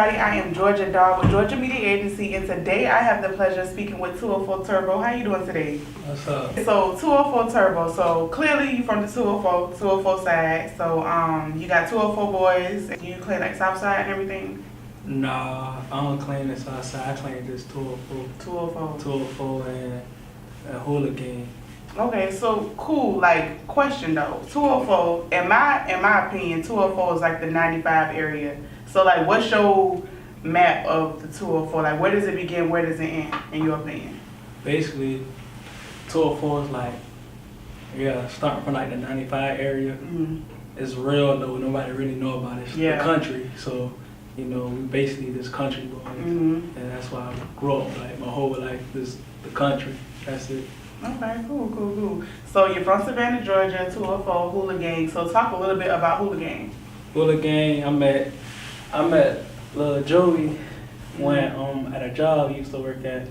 everybody? I am Georgia Dog with Georgia Media Agency, and today I have the pleasure of speaking with 204 Turbo. How you doing today? What's up? So 204 Turbo. So clearly you from the 204 side. So you got 204 boys. You claim like Southside and everything. Nah, I don't claim this outside. I claim this 204. 204 and hooligan. Okay, so cool. Like, question though, 204. In my opinion, 204 is like the 95 area. So like, what's your map of the 204? Like, where does it begin? Where does it end? In your opinion? Basically, 204 is like, starting from like the 95 area. Mm-hmm. It's real though. Nobody really know about it. It's the country. So, we basically this country boys. Mm-hmm. And that's why I grew up like my whole life. The country. That's it. Okay, cool. So you're from Savannah, Georgia, 204 Hooligan. So talk a little bit about Hooligan. Hooligan, I met Lil Joey when at a job he used to work at,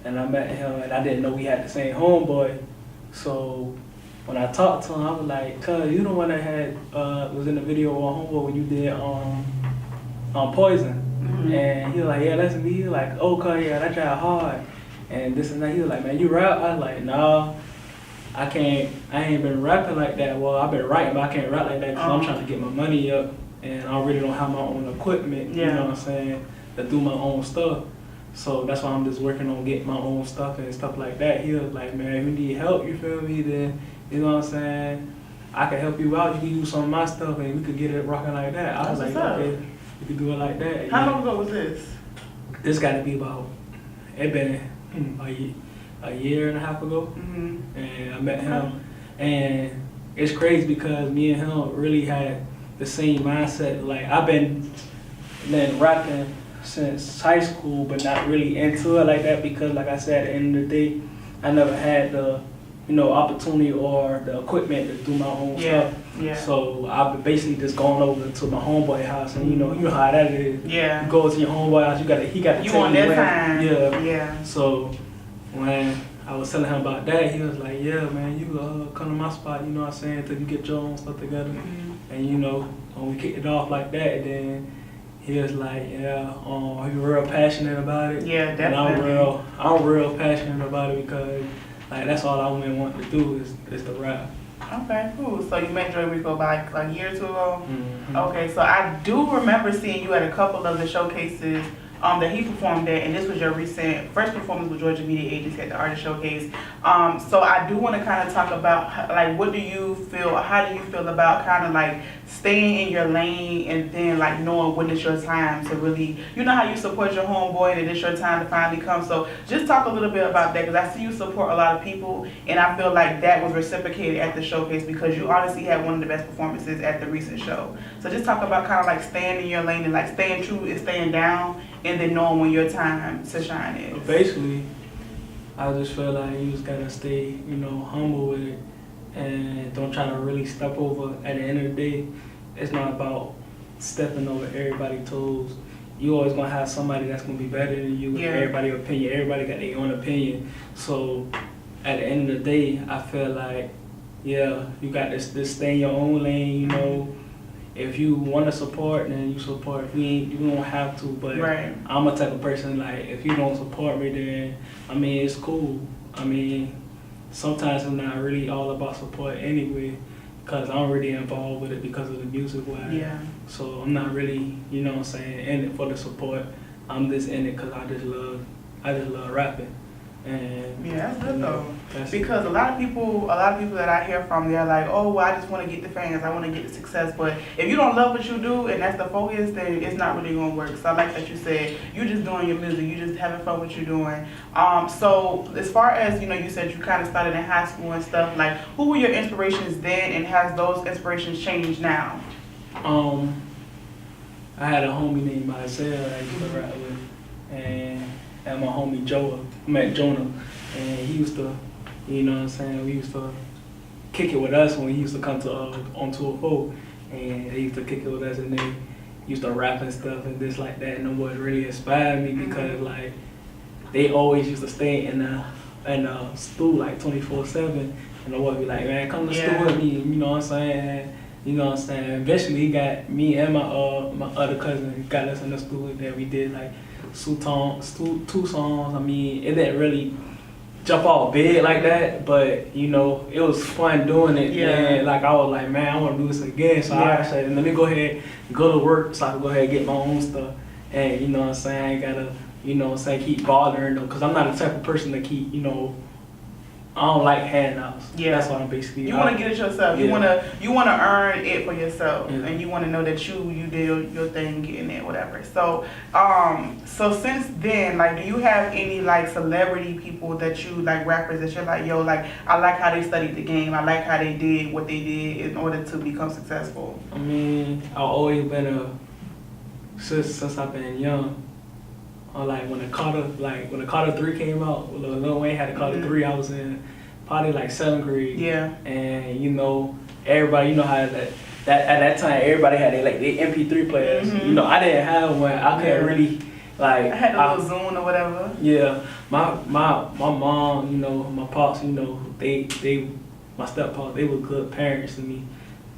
and I met him and I didn't know we had the same homeboy. So when I talked to him, I was like, "Cuz you the one that had was in the video on homeboy when you did Poison." Mm-hmm. And he was like, "Yeah, that's me." He was like, "Oh, cuz yeah, that tried hard." And this and that. He was like, "Man, you rap?" I was like, "Nah, I can't. I ain't been rapping like that. Well, I've been writing, but I can't rap like that because I'm trying to get my money up, and I really don't have my own equipment. You know what I'm saying? To do my own stuff. So that's why I'm just working on getting my own stuff and stuff like that." He was like, "Man, if you need help, you feel me? Then you know what I'm saying? I can help you out. You can use some of my stuff, and we could get it rocking like that." I was like, "Okay, we could do it like that." How long ago was this? This got to be about. It been a year and a half ago, and I met him, and it's crazy because me and him really had the same mindset. Like I've been rapping since high school, but not really into it like that because, like I said, at the end of the day, I never had the opportunity or the equipment to do my own stuff. Yeah. So I've basically just gone over to my homeboy house, and you know how that is. Yeah. You go to your homeboy house, he got to you on that time. Yeah. So when I was telling him about that, he was like, "Yeah, man, you come to my spot, you know what I'm saying, till you get your own stuff together." And when we kicked it off like that, then he was like, "Yeah, he real passionate about it." Yeah, definitely. And I'm real passionate about it because like that's all I really want to do is to rap. Okay, cool. So you met Joey Rico about like a year or two ago? Mm-hmm. Okay, so I do remember seeing you at a couple of the showcases that he performed at, and this was your recent first performance with Georgia Media Agency at the Artist Showcase. So I do want to kind of talk about like how do you feel about kind of like staying in your lane and then like knowing when it's your time to really, how you support your homeboy and it's your time to finally come. So just talk a little bit about that because I see you support a lot of people, and I feel like that was reciprocated at the showcase because you honestly had one of the best performances at the recent show. So just talk about kind of like staying in your lane and like staying true and staying down, and then knowing when your time to shine is. Basically, I just feel like you just gotta stay, humble with it, and don't try to really step over. At the end of the day, it's not about stepping over everybody's toes. You always gonna have somebody that's gonna be better than you. Yeah. Everybody's opinion. Everybody got their own opinion. So at the end of the day, I feel like, you got to stay in your own lane. If you want to support, then you support. If you don't have to. But I'm a type of person, like, if you don't support me, then, it's cool. Sometimes it's not really all about support anyway, because I'm really involved with it because of the music wise. Yeah. So I'm not really, in it for the support. I'm just in it because I just love rapping. And that's good though. Because a lot of people that I hear from, they're like, "Oh, well, I just want to get the fans, I want to get the success." But if you don't love what you do and that's the focus, then it's not really gonna work. So I like that you said you're just doing your music, you just having fun with what you're doing. So as far as you said you kind of started in high school and stuff. Like, who were your inspirations then, and has those inspirations changed now? I had a homie named Isaiah I used to rap with, and my homie Jonah, and he used to, we used to kick it with us when he used to come to on 204, and they used to kick it with us, and they used to rap and stuff and this like that, and them boys really inspired me because like they always used to stay in the stool like 24/7, and the boy be like, "Man, come to the stool with me," you know what I'm saying? you know what I'm saying? Eventually, he got me and my other cousin got us in the studio that we did like two songs. I mean, it didn't really jump off big like that, but you know, it was fun doing it. Yeah. And like I was like, man, I want to do this again. So I said, let me go ahead and go to work so I can go ahead and get my own stuff. And you know what I'm saying? I ain't gotta, you know what I'm saying, keep bothering them, because I'm not the type of person to keep, you know, I don't like handouts. Yeah. That's what I'm basically. You want to get it yourself. You Yeah. want to earn it for yourself, Yeah. and you want to know that you did your thing, getting it, whatever. So, so since then, like, do you have any like celebrity people that you like, rappers that you're like, yo, like, I like how they studied the game. I like how they did what they did in order to become successful. I mean, I've always been since I've been young. Or like when the Carter 3 came out, Lil Wayne had the Carter 3, I was in probably like 7th grade. Yeah. And you know, everybody, you know how that at that time everybody had their MP3 players. Mhm. You know, I didn't have one. I couldn't really like. I had a little Zune or whatever. Yeah, my mom, you know, my pops, you know, my steppops, they were good parents to me.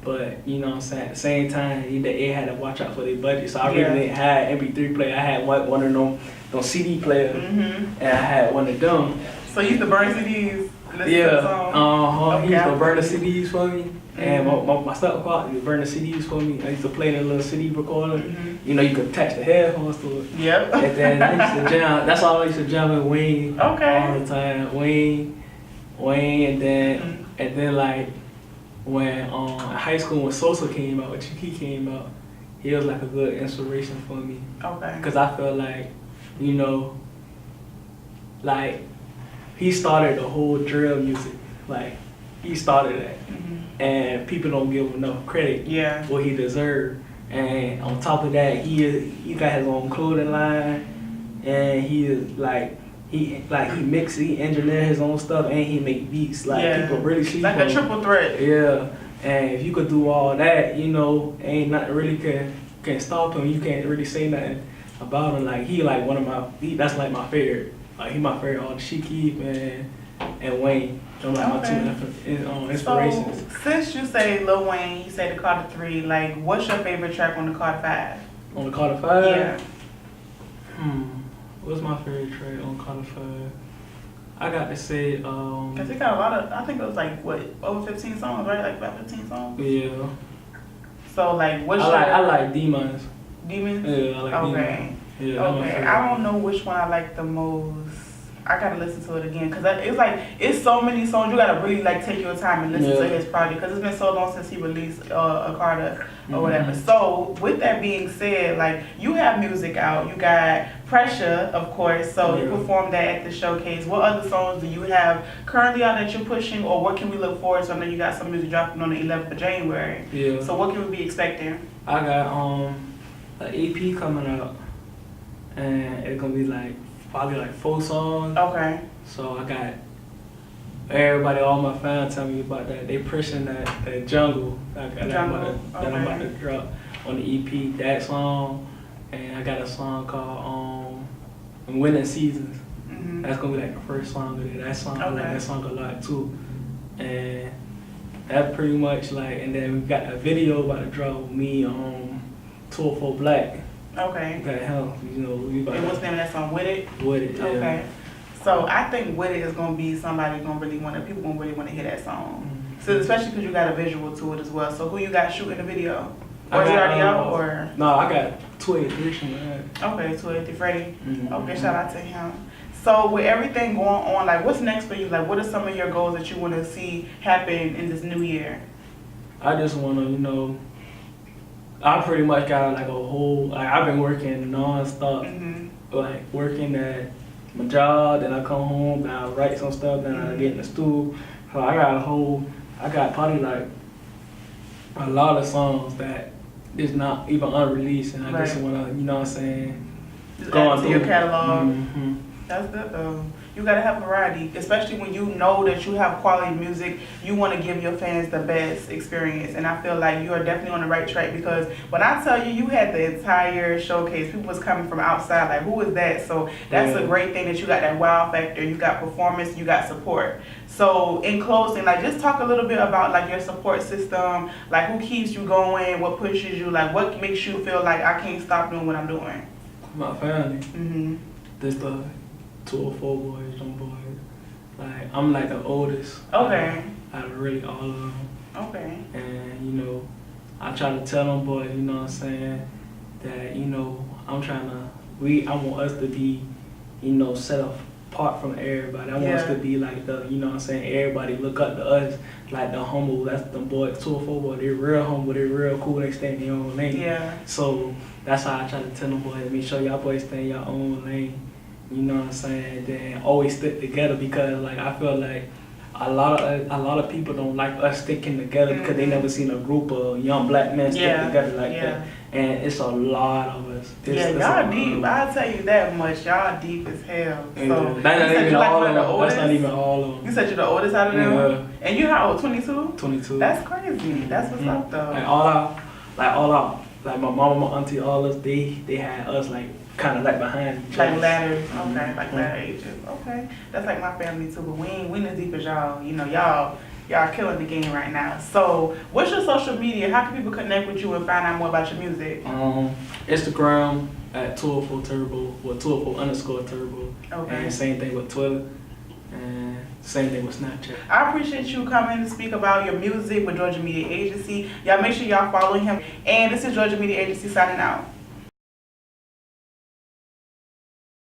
But, you know what I'm saying, at the same time, they had to watch out for their budget. So I really didn't have MP3 player. I had one of them CD players, and I had one of them. So you used to burn CDs? Listen to the Yeah, song? he used to burn the CDs for me. And my stepfather used to burn the CDs for me. I used to play the little CD recorder. You know, you could attach the headphones to it. Yep. And then I used to jam. That's all I used to jam with Wayne all the time. Wayne, and then like, when in high school when Sosa came out, when he came out, he was like a good inspiration for me. Okay. Cause I felt like, you know, like he started the whole drill music. Like he started that, and people don't give him enough credit. Yeah. What he deserved. And on top of that, he got his own clothing line, and he is like. He mix, he engineer his own stuff, and he make beats. Like people really sleep on like a triple threat. Yeah, and if you could do all that, you know, ain't nothing really can stop him. You can't really say nothing about him. Like he like one of that's like my favorite. Like he my favorite. All the She Keep and Wayne. Them like my two inspirations. So since you say Lil Wayne, you say the Carter 3. Like, what's your favorite track on the Carter 5? On the Carter 5? Yeah. What's my favorite track on Carter 5? I got to say, Cause it got a lot of, I think it was like, what, over 15 songs, right? Like about 15 songs? Yeah. So like, what's I like Demons. Demons? Yeah, I like Demons. Yeah, okay, I don't know which one I like the most. I gotta listen to it again, cause it's like, it's so many songs, you gotta really like take your time and listen to his project, cause it's been so long since he released a Carter or whatever. So with that being said, like, you have music out, you got Pressure, of course, so you performed that at the showcase. What other songs do you have currently out that you're pushing, or what can we look forward to? I know you got some music dropping on the 11th of January. Yeah. So what can we be expecting? I got an EP coming out, and it's gonna be like probably like 4 songs. Okay. So I got everybody, all my fans tell me about that. They pushing that Jungle that I'm about to drop on the EP. That song, and I got a song called Winning Seasons. That's gonna be like the first song of it. That song, I like that song a lot too. And that pretty much like, and then we got a video about to drop with me Tour for Black. Okay. Got him, you know. And what's the name of that song? With It? With It, yeah. Okay. So I think With It is gonna be somebody people gonna really wanna hear that song. So especially because you got a visual to it as well. So who you got shooting the video? Or is it already out or? No, I got 283 from that. Okay, 283 Freddie. Okay, shout out to him. So with everything going on, like what's next for you? Like what are some of your goals that you wanna see happen in this new year? I just wanna, you know, I pretty much got like a whole, like I've been working non-stop, like working at my job, then I come home, then I write some stuff, then I get in the studio. So I got probably like a lot of songs that is not even unreleased, and I just wanna, you know what I'm saying? Just add to your catalog. Mm-hmm. That's good though. You gotta have variety, especially when you know that you have quality music. You want to give your fans the best experience, and I feel like you are definitely on the right track because when I tell you, you had the entire showcase. People was coming from outside, like who is that? So that's a great thing that you got that wow factor. You got performance, you got support. So in closing, like just talk a little bit about like your support system, like who keeps you going, what pushes you, like what makes you feel like I can't stop doing what I'm doing. My family. Mhm. This the 204 boys, them boys. Like I'm like the oldest. Okay. Out of really all of them. Okay. And you know, I try to tell them boys, you know what I'm saying, that you know I'm trying to. I want us to be, you know, set apart from everybody. I want us to be like the, you know what I'm saying, everybody look up to us like the humble. That's the boys, 204 boys. They're real humble. They're real cool. They stay in their own lane. Yeah. So that's how I try to tell them boys, make sure y'all boys stay in your own lane. You know what I'm saying? Then always stick together because like I feel like a lot of people don't like us sticking together because they never seen a group of young black men stick together like that. And it's a lot of us. Y'all deep. I'll tell you that much. Y'all deep as hell. So that's not even all of them. That's not even all of them. You said you're the oldest out of them? Yeah. And you how old? 22? 22. That's crazy. That's what's up though. Like my mama, my auntie, all us, they had us like kind of like behind each other. Like ladders, okay, like ladder ages, okay. That's like my family too, but we ain't as deep as y'all. You know, y'all killing the game right now. So, what's your social media? How can people connect with you and find out more about your music? Instagram at 204 Turbo or 204_Turbo. Okay. And same thing with Twitter. And same thing with Snapchat. I appreciate you coming to speak about your music with Georgia Media Agency. Y'all make sure y'all follow him. And this is Georgia Media Agency signing out.